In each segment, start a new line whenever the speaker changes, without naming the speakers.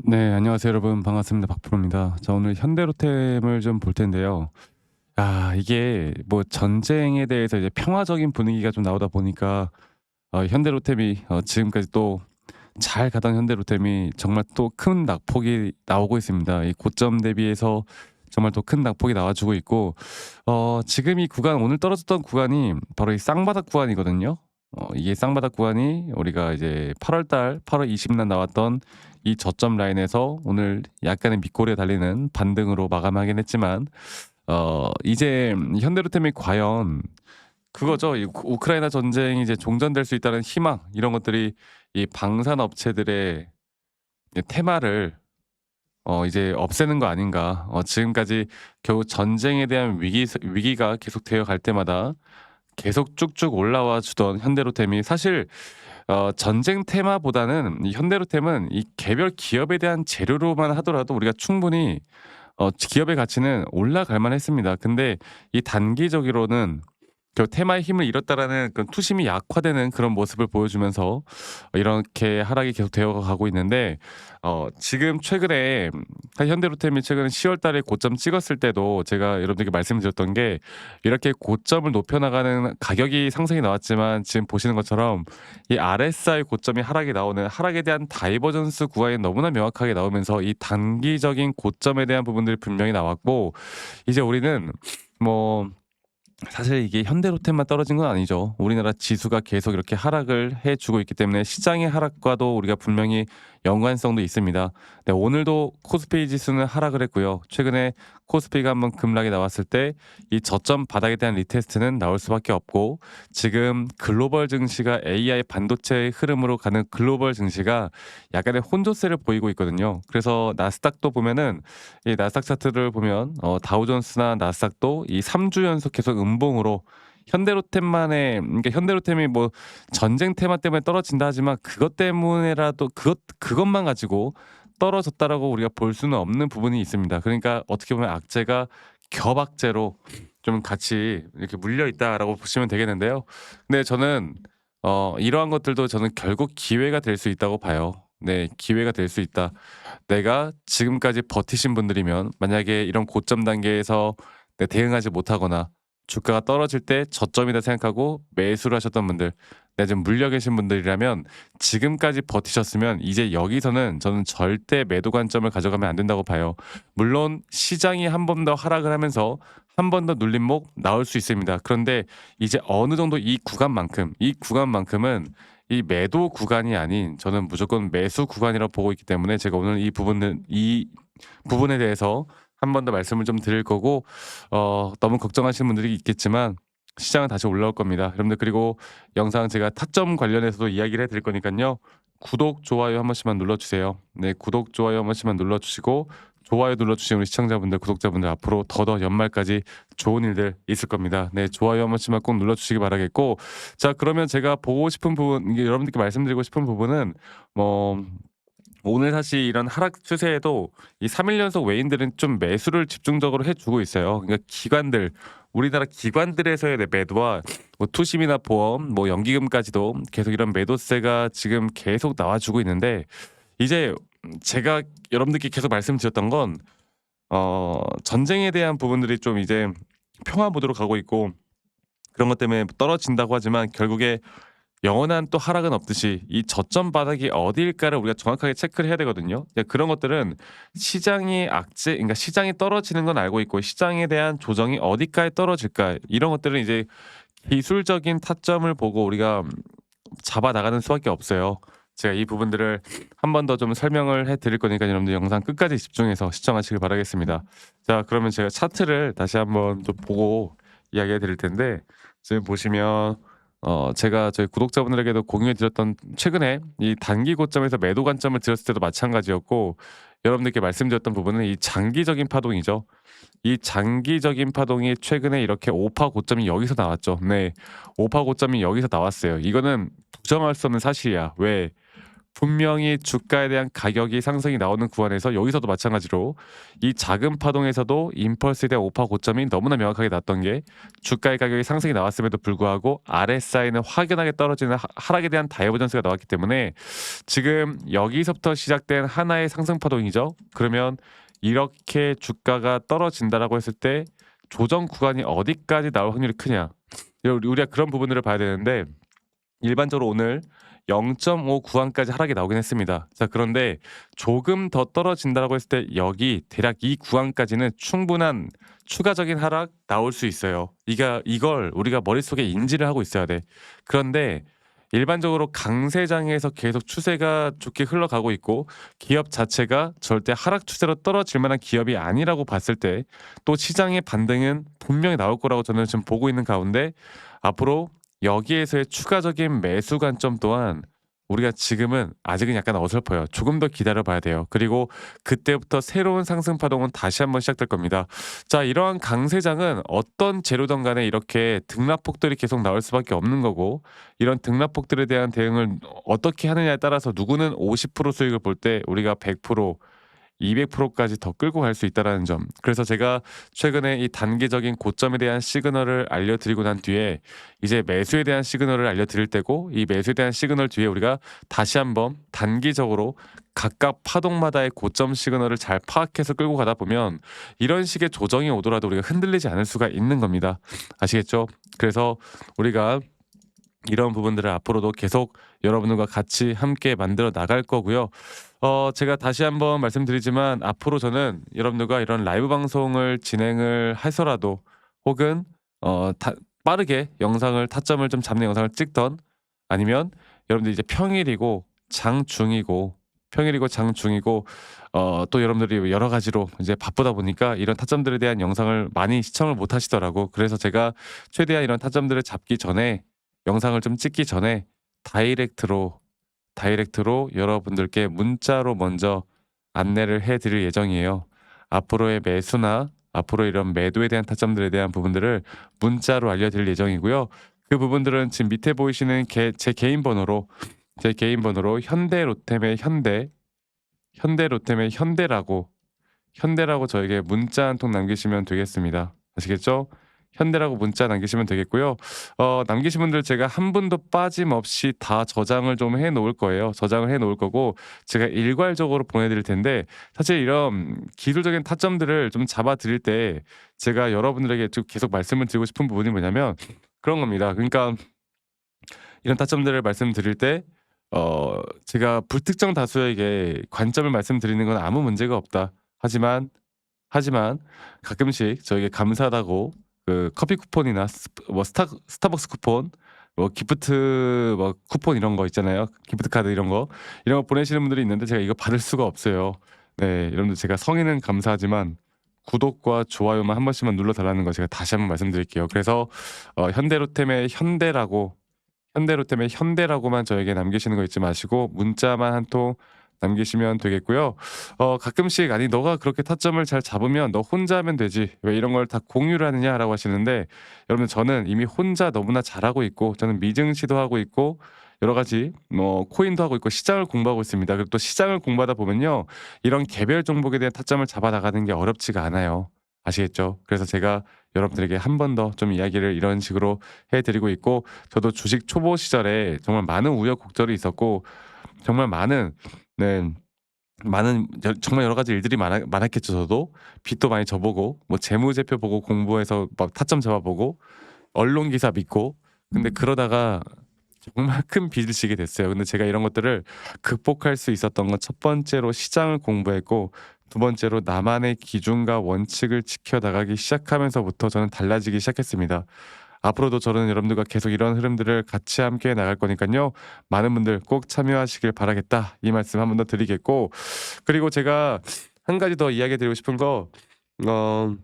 네, 안녕하세요 여러분. 반갑습니다. 박프로입니다. 자, 오늘 현대로템을 좀 볼 텐데요. 이게 뭐 전쟁에 대해서 이제 평화적인 분위기가 좀 나오다 보니까 현대로템이 지금까지 또 잘 가던 현대로템이 정말 또 큰 낙폭이 나오고 있습니다. 이 고점 대비해서 정말 또 큰 낙폭이 나와주고 있고, 지금 이 구간, 오늘 떨어졌던 구간이 바로 이 쌍바닥 구간이거든요. 이게 쌍바닥 구간이 우리가 이제 8월 20일 날 나왔던 이 저점 라인에서 오늘 약간의 밑꼬리에 달리는 반등으로 마감하긴 했지만, 이제 현대로템이 과연 그거죠. 이 우크라이나 전쟁이 이제 종전될 수 있다는 희망, 이런 것들이 이 방산 업체들의 이 테마를 이제 없애는 거 아닌가. 지금까지 겨우 전쟁에 대한 위기가 계속되어 갈 때마다 계속 쭉쭉 올라와 주던 현대로템이 사실 전쟁 테마보다는 이 현대로템은 이 개별 기업에 대한 재료로만 하더라도 우리가 충분히 기업의 가치는 올라갈 만했습니다. 근데 이 단기적으로는 테마의 힘을 잃었다라는 그런 투심이 약화되는 그런 모습을 보여주면서 이렇게 하락이 계속 되어 가고 있는데, 지금 최근에 현대로템이 최근에 10월 달에 고점 찍었을 때도 제가 여러분들께 말씀드렸던 게, 이렇게 고점을 높여 나가는 가격이 상승이 나왔지만 지금 보시는 것처럼 이 RSI 고점이 하락이 나오는, 하락에 대한 다이버전스 구간이 너무나 명확하게 나오면서 이 단기적인 고점에 대한 부분들이 분명히 나왔고, 이제 우리는 뭐 사실 이게 현대로템만 떨어진 건 아니죠. 우리나라 지수가 계속 이렇게 하락을 해 주고 있기 때문에 시장의 하락과도 우리가 분명히 연관성도 있습니다. 네, 오늘도 코스피 지수는 하락을 했고요. 최근에 코스피가 한번 급락이 나왔을 때 이 저점 바닥에 대한 리테스트는 나올 수밖에 없고, 지금 글로벌 증시가 AI 반도체의 흐름으로 가는 글로벌 증시가 약간의 혼조세를 보이고 있거든요. 그래서 나스닥도 보면은, 이 나스닥 차트를 보면 다우존스나 나스닥도 이 3주 연속 계속 음봉으로, 현대로템만의, 그러니까 현대로템이 뭐 전쟁 테마 때문에 떨어진다 하지만 그것 때문에라도 그것만 가지고 떨어졌다라고 우리가 볼 수는 없는 부분이 있습니다. 그러니까 어떻게 보면 악재가 겹악재로 좀 같이 이렇게 물려 있다라고 보시면 되겠는데요. 근데 저는 이러한 것들도 저는 결국 기회가 될 수 있다고 봐요. 네, 기회가 될 수 있다. 내가 지금까지 버티신 분들이면, 만약에 이런 고점 단계에서 대응하지 못하거나 주가가 떨어질 때 저점이다 생각하고 매수를 하셨던 분들, 좀 물려 계신 분들이라면, 지금까지 버티셨으면 이제 여기서는 저는 절대 매도 관점을 가져가면 안 된다고 봐요. 물론 시장이 한 번 더 하락을 하면서 한 번 더 눌림목 나올 수 있습니다. 그런데 이제 어느 정도 이 구간만큼은 이 매도 구간이 아닌, 저는 무조건 매수 구간이라고 보고 있기 때문에 제가 오늘 이 부분에 대해서 한 번 더 말씀을 좀 드릴 거고, 너무 걱정하시는 분들이 있겠지만 시장은 다시 올라올 겁니다. 여러분들, 그리고 영상 제가 타점 관련해서도 이야기를 해 드릴 거니깐요. 구독, 좋아요 한 번씩만 눌러 주세요. 네, 구독, 좋아요 한 번씩만 눌러 주시고, 좋아요 눌러 주신 우리 시청자분들, 구독자분들, 앞으로 더더 연말까지 좋은 일들 있을 겁니다. 네, 좋아요 한 번씩만 꼭 눌러 주시기 바라겠고, 자, 그러면 제가 보고 싶은 부분, 이게 여러분들께 말씀드리고 싶은 부분은, 뭐 오늘 사실 이런 하락 추세에도 이 3일 연속 외인들은 좀 매수를 집중적으로 해 주고 있어요. 그러니까 우리나라 기관들에서의 매도와 뭐 투심이나 보험, 뭐 연기금까지도 계속 이런 매도세가 지금 계속 나와 주고 있는데, 이제 제가 여러분들께 계속 말씀드렸던 건, 전쟁에 대한 부분들이 좀 이제 평화 모드로 가고 있고, 그런 것 때문에 떨어진다고 하지만 결국에 영원한 또 하락은 없듯이 이 저점 바닥이 어디일까를 우리가 정확하게 체크를 해야 되거든요. 그런 것들은 그러니까 시장이 떨어지는 건 알고 있고, 시장에 대한 조정이 어디까지 떨어질까, 이런 것들은 이제 기술적인 타점을 보고 우리가 잡아 나가는 수밖에 없어요. 제가 이 부분들을 한 번 더 좀 설명을 해 드릴 거니까 여러분들 영상 끝까지 집중해서 시청하시길 바라겠습니다. 자, 그러면 제가 차트를 다시 한번 좀 보고 이야기해 드릴 텐데, 지금 보시면 제가 저희 구독자분들에게도 공유해 드렸던, 최근에 이 단기 고점에서 매도 관점을 드렸을 때도 마찬가지였고, 여러분들께 말씀드렸던 부분은 이 장기적인 파동이죠. 이 장기적인 파동이 최근에 이렇게 오파 고점이 여기서 나왔죠. 네. 오파 고점이 여기서 나왔어요. 이거는 부정할 수 없는 사실이야. 왜? 분명히 주가에 대한 가격이 상승이 나오는 구간에서 여기서도 마찬가지로 이 작은 파동에서도 임펄스에 대한 오파 고점이 너무나 명확하게 났던 게 주가의 가격이 상승이 나왔음에도 불구하고 RSI는 확연하게 떨어지는 하락에 대한 다이버전스가 나왔기 때문에 지금 여기서부터 시작된 하나의 상승 파동이죠. 그러면 이렇게 주가가 떨어진다라고 했을 때 조정 구간이 어디까지 나올 확률이 크냐. 우리가 그런 부분들을 봐야 되는데 일반적으로 오늘 0.5 구간까지 하락이 나오긴 했습니다. 자, 그런데 조금 더 떨어진다라고 했을 때 여기 대략 이 구간까지는 충분한 추가적인 하락 나올 수 있어요. 이걸 우리가 머릿속에 인지를 하고 있어야 돼. 그런데 일반적으로 강세장에서 계속 추세가 좋게 흘러가고 있고 기업 자체가 절대 하락 추세로 떨어질 만한 기업이 아니라고 봤을 때 또 시장의 반등은 분명히 나올 거라고 저는 지금 보고 있는 가운데 앞으로 여기에서의 추가적인 매수 관점 또한 우리가 지금은 아직은 약간 어설퍼요. 조금 더 기다려 봐야 돼요. 그리고 그때부터 새로운 상승 파동은 다시 한번 시작될 겁니다. 자, 이러한 강세장은 어떤 재료든 간에 이렇게 등락폭들이 계속 나올 수밖에 없는 거고 이런 등락폭들에 대한 대응을 어떻게 하느냐에 따라서 누구는 50% 수익을 볼 때 우리가 100% 200%까지 더 끌고 갈 수 있다라는 점. 그래서 제가 최근에 이 단기적인 고점에 대한 시그널을 알려드리고 난 뒤에 이제 매수에 대한 시그널을 알려드릴 때고 이 매수에 대한 시그널 뒤에 우리가 다시 한번 단기적으로 각각 파동마다의 고점 시그널을 잘 파악해서 끌고 가다 보면 이런 식의 조정이 오더라도 우리가 흔들리지 않을 수가 있는 겁니다. 아시겠죠? 그래서 우리가 이런 부분들을 앞으로도 계속 여러분들과 같이 함께 만들어 나갈 거고요. 제가 다시 한번 말씀드리지만 앞으로 저는 여러분들과 이런 라이브 방송을 진행을 해서라도 혹은 빠르게 영상을 타점을 좀 잡는 영상을 찍던 아니면 여러분들 이제 평일이고 장중이고 또 여러분들이 여러 가지로 이제 바쁘다 보니까 이런 타점들에 대한 영상을 많이 시청을 못 하시더라고. 그래서 제가 최대한 이런 타점들을 잡기 전에 영상을 좀 찍기 전에 다이렉트로 여러분들께 문자로 먼저 안내를 해 드릴 예정이에요. 앞으로의 매수나 앞으로 이런 매도에 대한 타점들에 대한 부분들을 문자로 알려드릴 예정이고요. 그 부분들은 지금 밑에 보이시는 제 개인 번호로 현대로템의 현대라고 저에게 문자 한 통 남기시면 되겠습니다. 아시겠죠? 현대라고 문자 남기시면 되겠고요. 남기신 분들 제가 한 분도 빠짐없이 다 저장을 좀 해 놓을 거예요. 저장을 해 놓을 거고 제가 일괄적으로 보내 드릴 텐데 사실 이런 기술적인 타점들을 좀 잡아 드릴 때 제가 여러분들에게 좀 계속 말씀을 드리고 싶은 부분이 뭐냐면 그런 겁니다. 그러니까 이런 타점들을 말씀드릴 때 제가 불특정 다수에게 관점을 말씀드리는 건 아무 문제가 없다. 하지만 가끔씩 저에게 감사하다고 그 커피 쿠폰이나 스타벅스 쿠폰 뭐 기프트 뭐 쿠폰 이런 거 있잖아요. 기프트 카드 이런 거 보내시는 분들이 있는데 제가 이거 받을 수가 없어요. 네, 여러분들 제가 성의는 감사하지만 구독과 좋아요만 한 번씩만 눌러 달라는 거 제가 다시 한번 말씀드릴게요. 그래서 현대로템의 현대라고만 저에게 남기시는 거 잊지 마시고 문자만 한 통 남기시면 되겠고요. 가끔씩 "아니 너가 그렇게 타점을 잘 잡으면 너 혼자 하면 되지. 왜 이런 걸 다 공유를 하느냐?"라고 하시는데 여러분 저는 이미 혼자 너무나 잘하고 있고 저는 미증 시도하고 있고 여러 가지 뭐 코인도 하고 있고 시장을 공부하고 있습니다. 그리고 또 시장을 공부하다 보면요. 이런 개별 종목에 대한 타점을 잡아 나가는 게 어렵지가 않아요. 아시겠죠? 그래서 제가 여러분들에게 한 번 더 좀 이야기를 이런 식으로 해 드리고 있고 저도 주식 초보 시절에 정말 많은 우여곡절이 있었고 정말 네 정말 여러 가지 일들이 많았겠죠 저도. 빚도 많이 져 보고 뭐 재무제표 보고 공부해서 막 타점 잡아 보고 언론 기사 믿고 근데 그러다가 정말 큰 빚을 지게 됐어요. 근데 제가 이런 것들을 극복할 수 있었던 건 첫 번째로 시장을 공부했고 두 번째로 나만의 기준과 원칙을 지켜 나가기 시작하면서부터 저는 달라지기 시작했습니다. 앞으로도 저는 여러분들과 계속 이런 흐름들을 같이 함께 나갈 거니깐요. 많은 분들 꼭 참여하시길 바라겠다. 이 말씀 한 번 더 드리겠고 그리고 제가 한 가지 더 이야기 드리고 싶은 거 어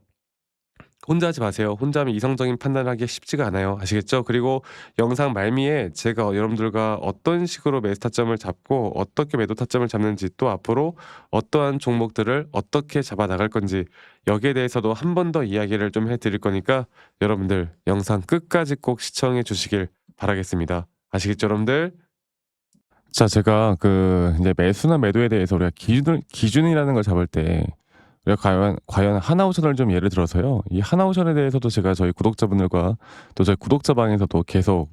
혼자 하지 마세요. 혼자 하면 이성적인 판단을 하기가 쉽지가 않아요. 아시겠죠? 그리고 영상 말미에 제가 여러분들과 어떤 식으로 매수 타점을 잡고 어떻게 매도 타점을 잡는지 또 앞으로 어떠한 종목들을 어떻게 잡아 나갈 건지 여기에 대해서도 한 번 더 이야기를 좀 해 드릴 거니까 여러분들 영상 끝까지 꼭 시청해 주시길 바라겠습니다. 아시겠죠, 여러분들? 자, 제가 이제 매수나 매도에 대해서 우리가 기준이라는 걸 잡을 때 우리가 과연 하나오션을 좀 예를 들어서요. 이 하나오션에 대해서도 제가 저희 구독자분들과 또 저희 구독자 방에서도 계속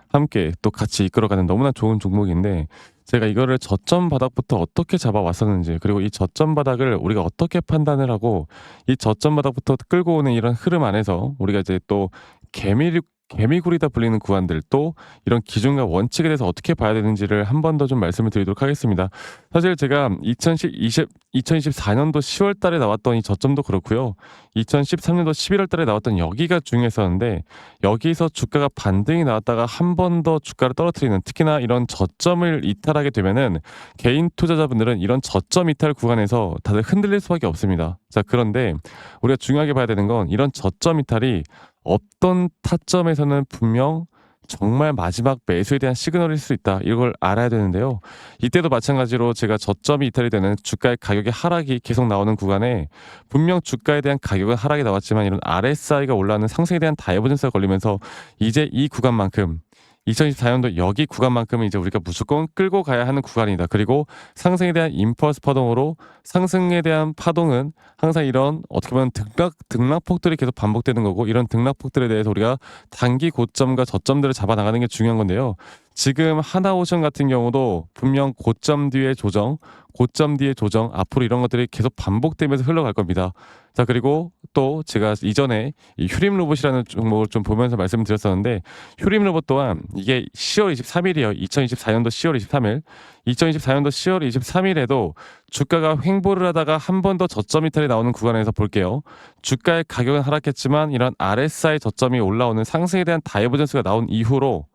함께 또 같이 이끌어가는 너무나 좋은 종목인데, 제가 이거를 저점 바닥부터 어떻게 잡아왔었는지, 그리고 이 저점 바닥을 우리가 어떻게 판단을 하고 이 저점 바닥부터 끌고 오는 이런 흐름 안에서 우리가 이제 또 개미굴이다 불리는 구간들, 또 이런 기준과 원칙에 대해서 어떻게 봐야 되는지를 한 번 더 좀 말씀을 드리도록 하겠습니다. 사실 제가 2024년도 10월 달에 나왔던 이 저점도 그렇고요. 2013년도 11월 달에 나왔던 여기가 중요했었는데, 여기서 주가가 반등이 나왔다가 한 번 더 주가를 떨어뜨리는, 특히나 이런 저점을 이탈하게 되면은 개인 투자자분들은 이런 저점 이탈 구간에서 다들 흔들릴 수밖에 없습니다. 자, 그런데 우리가 중요하게 봐야 되는 건 이런 저점 이탈이 어떤 타점에서는 분명 정말 마지막 매수에 대한 시그널일 수 있다, 이걸 알아야 되는데요. 이때도 마찬가지로 제가 저점이 이탈이 되는 주가의 가격의 하락이 계속 나오는 구간에 분명 주가에 대한 가격은 하락이 나왔지만 이런 RSI가 올라가는 상승에 대한 다이버전스가 걸리면서 이제 이 구간만큼, 2024년도 여기 구간만큼은 이제 우리가 무조건 끌고 가야 하는 구간이다. 그리고 상승에 대한 임펄스 파동으로, 상승에 대한 파동은 항상 이런 어떻게 보면 등락폭들이 계속 반복되는 거고, 이런 등락폭들에 대해서 우리가 단기 고점과 저점들을 잡아 나가는 게 중요한 건데요. 지금 하나오션 같은 경우도 분명 고점 뒤에 조정, 고점 뒤에 조정, 앞으로 이런 것들이 계속 반복되면서 흘러갈 겁니다. 자, 그리고 또 제가 이전에 이 휴림 로봇이라는 종목을 좀 보면서 말씀드렸었는데, 휴림 로봇 또한 이게 10월 23일이에요. 2024년도 10월 23일. 2024년도 10월 23일에도 주가가 횡보를 하다가 한 번 더 저점 이탈이 나오는 구간에서 볼게요. 주가의 가격은 하락했지만 이런 RSI 저점이 올라오는 상승에 대한 다이버전스가 나온 이후로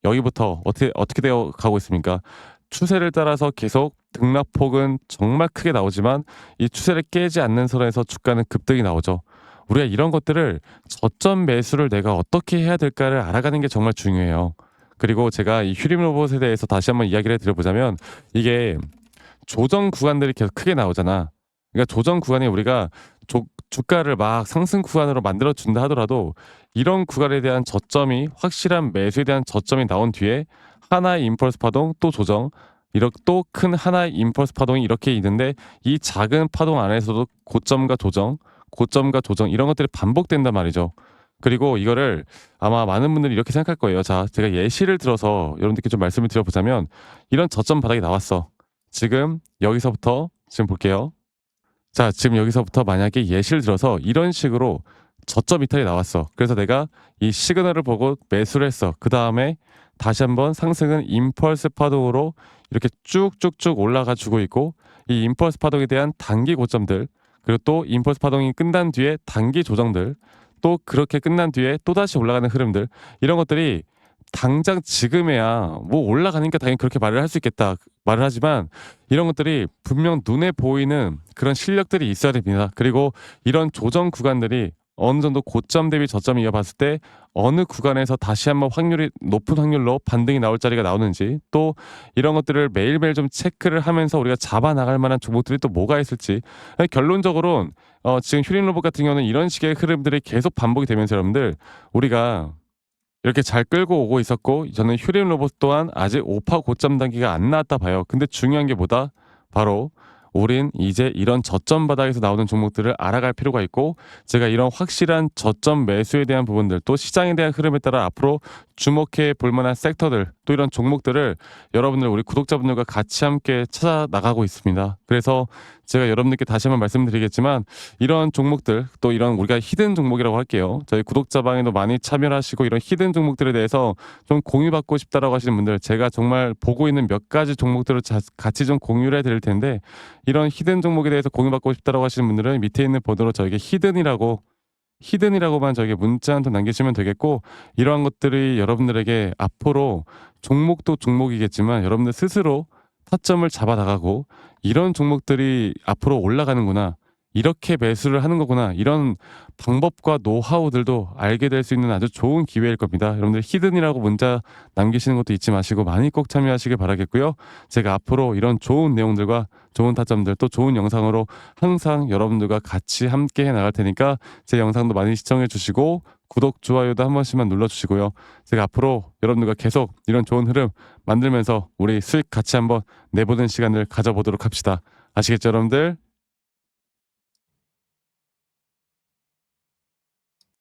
여기부터 어떻게 되어 가고 있습니까? 추세를 따라서 계속 등락폭은 정말 크게 나오지만 이 추세를 깨지 않는 선에서 주가는 급등이 나오죠. 우리가 이런 것들을, 저점 매수를 내가 어떻게 해야 될까를 알아가는 게 정말 중요해요. 그리고 제가 이 휴림 로봇에 대해서 다시 한번 이야기를 드려보자면, 이게 조정 구간들이 계속 크게 나오잖아. 그러니까 조정 구간에 우리가 주가를 막 상승 구간으로 만들어 준다 하더라도 이런 구간에 대한 저점이, 확실한 매수에 대한 저점이 나온 뒤에 하나의 임펄스 파동, 또 조정, 이렇게 또 큰 하나의 임펄스 파동이 이렇게 있는데, 이 작은 파동 안에서도 고점과 조정, 고점과 조정, 이런 것들이 반복된단 말이죠. 그리고 이거를 아마 많은 분들이 이렇게 생각할 거예요. 자, 제가 예시를 들어서 여러분들께 좀 말씀을 드려보자면, 이런 저점 바닥이 나왔어. 지금 여기서부터 지금 볼게요. 자, 지금 여기서부터 만약에 예시를 들어서 이런 식으로 저점 이탈이 나왔어. 그래서 내가 이 시그널을 보고 매수를 했어. 그 다음에 다시 한번 상승은 임펄스 파동으로 이렇게 쭉쭉쭉 올라가 주고 있고, 이 임펄스 파동에 대한 단기 고점들, 그리고 또 임펄스 파동이 끝난 뒤에 단기 조정들, 또 그렇게 끝난 뒤에 또다시 올라가는 흐름들, 이런 것들이 당장 지금에야 뭐 올라가니까 당연히 그렇게 말을 할 수 있겠다 말을 하지만, 이런 것들이 분명 눈에 보이는 그런 실력들이 있어야 됩니다. 그리고 이런 조정 구간들이 어느 정도 고점 대비 저점이 이어봤을 때 어느 구간에서 다시 한번 높은 확률로 반등이 나올 자리가 나오는지, 또 이런 것들을 매일매일 좀 체크를 하면서 우리가 잡아 나갈 만한 종목들이 또 뭐가 있을지. 결론적으로는 지금 휴림 로봇 같은 경우는 이런 식의 흐름들이 계속 반복이 되면서 여러분들, 우리가 이렇게 잘 끌고 오고 있었고, 저는 휴림 로봇 또한 아직 오파 고점 단계가 안 나왔다 봐요. 근데 중요한 게 뭐다? 바로 우린 이제 이런 저점 바닥에서 나오는 종목들을 알아갈 필요가 있고, 제가 이런 확실한 저점 매수에 대한 부분들, 또 시장에 대한 흐름에 따라 앞으로 주목해 볼 만한 섹터들, 또 이런 종목들을 여러분들, 우리 구독자분들과 같이 함께 찾아 나가고 있습니다. 그래서 제가 여러분들께 다시 한번 말씀드리겠지만, 이런 종목들, 또 이런 우리가 히든 종목이라고 할게요. 저희 구독자 방에도 많이 참여를 하시고 이런 히든 종목들에 대해서 좀 공유받고 싶다라고 하시는 분들, 제가 정말 보고 있는 몇 가지 종목들을 같이 좀 공유를 해드릴 텐데, 이런 히든 종목에 대해서 공유받고 싶다라고 하시는 분들은 밑에 있는 번호로 저에게 히든이라고만 저에게 문자 한 통 남기시면 되겠고, 이러한 것들이 여러분들에게 앞으로 종목도 종목이겠지만 여러분들 스스로 타점을 잡아 나가고, 이런 종목들이 앞으로 올라가는구나, 이렇게 매수를 하는 거구나, 이런 방법과 노하우들도 알게 될 수 있는 아주 좋은 기회일 겁니다. 여러분들 히든이라고 문자 남기시는 것도 잊지 마시고 많이 꼭 참여하시길 바라겠고요. 제가 앞으로 이런 좋은 내용들과 좋은 타점들, 또 좋은 영상으로 항상 여러분들과 같이 함께 해 나갈 테니까 제 영상도 많이 시청해 주시고 구독, 좋아요도 한 번씩만 눌러주시고요. 제가 앞으로 여러분들과 계속 이런 좋은 흐름 만들면서 우리 수익 같이 한번 내보는 시간을 가져보도록 합시다. 아시겠죠, 여러분들?